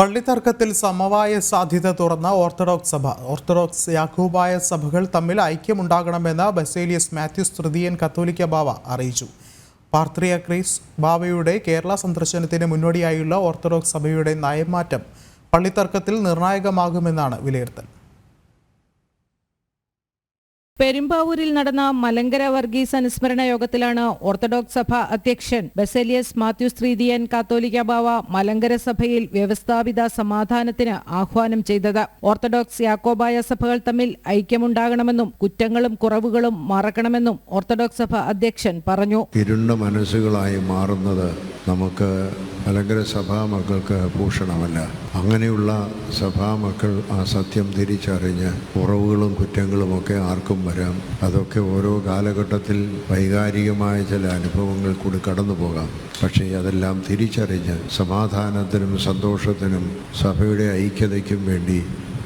പള്ളിത്തർക്കത്തിൽ സമവായ സാധ്യത തുറന്ന ഓർത്തഡോക്സ് സഭ. ഓർത്തഡോക്സ് യാക്കോബായ സഭകൾ തമ്മിൽ ഐക്യമുണ്ടാകണമെന്ന് ബസേലിയസ് മാത്യൂസ് തൃതീയൻ കത്തോലിക്ക ബാവ അറിയിച്ചു. പാത്രിയാർക്കീസ് ബാവയുടെ കേരള സന്ദർശനത്തിന് മുന്നോടിയായുള്ള ഓർത്തഡോക്സ് സഭയുടെ നയമാറ്റം പള്ളിത്തർക്കത്തിൽ നിർണായകമാകുമെന്നാണ് വിലയിരുത്തൽ. പെരുമ്പാവൂരിൽ നടന്ന മലങ്കര വർഗീസ് അനുസ്മരണ യോഗത്തിലാണ് ഓർത്തഡോക്സ് സഭ അധ്യക്ഷൻ ബസേലിയസ് മാത്യൂസ് തൃതീയൻ കാത്തോലിക്ക ബാവ മലങ്കര സഭയിൽ വ്യവസ്ഥാപിത സമാധാനത്തിന് ആഹ്വാനം ചെയ്തത്. ഓർത്തഡോക്സ് യാക്കോബായ സഭകൾ തമ്മിൽ ഐക്യമുണ്ടാകണമെന്നും കുറ്റങ്ങളും കുറവുകളും മറക്കണമെന്നും ഓർത്തഡോക്സ് സഭ അധ്യക്ഷൻ പറഞ്ഞു. ഇരുണ്ട മനസ്സുകളായി മാറുന്നത് നമുക്ക് മലങ്കര സഭാ മക്കൾക്ക് ഭൂഷണമല്ല. അങ്ങനെയുള്ള സഭാമക്കൾ ആ സത്യം തിരിച്ചറിഞ്ഞ് കുറവുകളും കുറ്റങ്ങളുമൊക്കെ ആർക്കും വരാം. അതൊക്കെ ഓരോ കാലഘട്ടത്തിൽ വൈകാരികമായ ചില അനുഭവങ്ങൾ കൂടി കടന്നു പോകാം. പക്ഷേ അതെല്ലാം തിരിച്ചറിഞ്ഞ് സമാധാനത്തിനും സന്തോഷത്തിനും സഭയുടെ ഐക്യതയ്ക്കും വേണ്ടി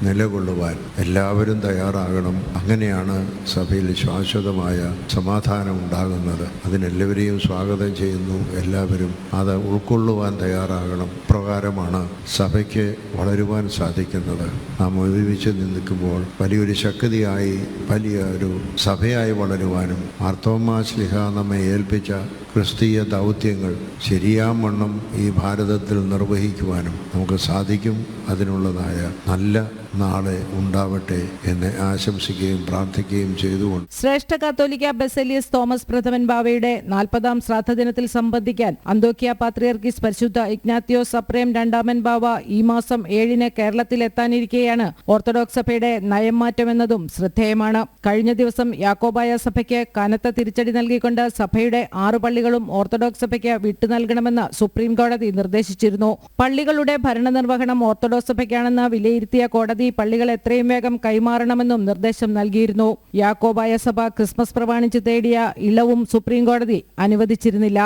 നിലകൊള്ളുവാൻ എല്ലാവരും തയ്യാറാകണം. അങ്ങനെയാണ് സഭയിൽ ശാശ്വതമായ സമാധാനം ഉണ്ടാകുന്നത്. അതിനെല്ലാവരെയും സ്വാഗതം ചെയ്യുന്നു. എല്ലാവരും അത് ഉൾക്കൊള്ളുവാൻ തയ്യാറാകണം. പ്രകാരമാണ് സഭയ്ക്ക് വളരുവാൻ സാധിക്കുന്നത്. നാം ഒരുമിച്ച് നിൽക്കുമ്പോൾ വലിയൊരു ശക്തിയായി വലിയൊരു സഭയായി വളരുവാനും മാർത്തോമാ ശ്ലീഹ നമ്മെ ഏൽപ്പിച്ച ക്രിസ്തീയ ദൗത്യങ്ങൾ ശരിയാവണ്ണം ഈ ഭാരതത്തിൽ നിർവഹിക്കുവാനും നമുക്ക് സാധിക്കും. അതിനുള്ളതായ നല്ല നാളെ ഉണ്ടാവട്ടെ എന്ന് ആശംസിക്കുകയും പ്രാർത്ഥിക്കുകയും ചെയ്തുകൊണ്ട് ശ്രേഷ്ഠ കാത്തോലിക്ക ബസേലിയസ് തോമസ് പ്രഥമൻ ബാവയുടെ 40ാം ശ്രാദ്ധ ദിനത്തിൽ സംബന്ധിക്കാൻ അന്തോക്യ പാത്രിയാർക്കീസ് പരിശുദ്ധ ഇഗ്നാത്യോസ് അപ്രേം രണ്ടാമൻ ബാവ ഈ മാസം 7-ന് കേരളത്തിൽ എത്താനിരിക്കെയാണ് ഓർത്തഡോക്സ് സഭയുടെ നയം മാറ്റമെന്നതും ശ്രദ്ധേയമാണ്. കഴിഞ്ഞ ദിവസം യാക്കോബായ സഭയ്ക്ക് കനത്ത തിരിച്ചടി നൽകിക്കൊണ്ട് സഭയുടെ 6 പള്ളികളും ഓർത്തഡോക്സ് സഭയ്ക്ക് വിട്ടു നൽകണമെന്ന് സുപ്രീം കോടതി നിർദ്ദേശിച്ചിരുന്നു. പള്ളികളുടെ ഭരണനിർവഹണം ഓർത്തഡോക്സ് സഭയ്ക്കാണെന്ന് വിലയിരുത്തിയ കോടതി പള്ളികൾ എത്രയും വേഗം കൈമാറണമെന്നും നിർദ്ദേശം നൽകിയിരുന്നു. യാക്കോബായ സഭ ക്രിസ്മസ് പ്രമാണിച്ച് തേടിയ ഇളവും സുപ്രീം കോടതി അനുവദിച്ചിരുന്നില്ല.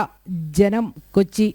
ജനം, കൊച്ചി.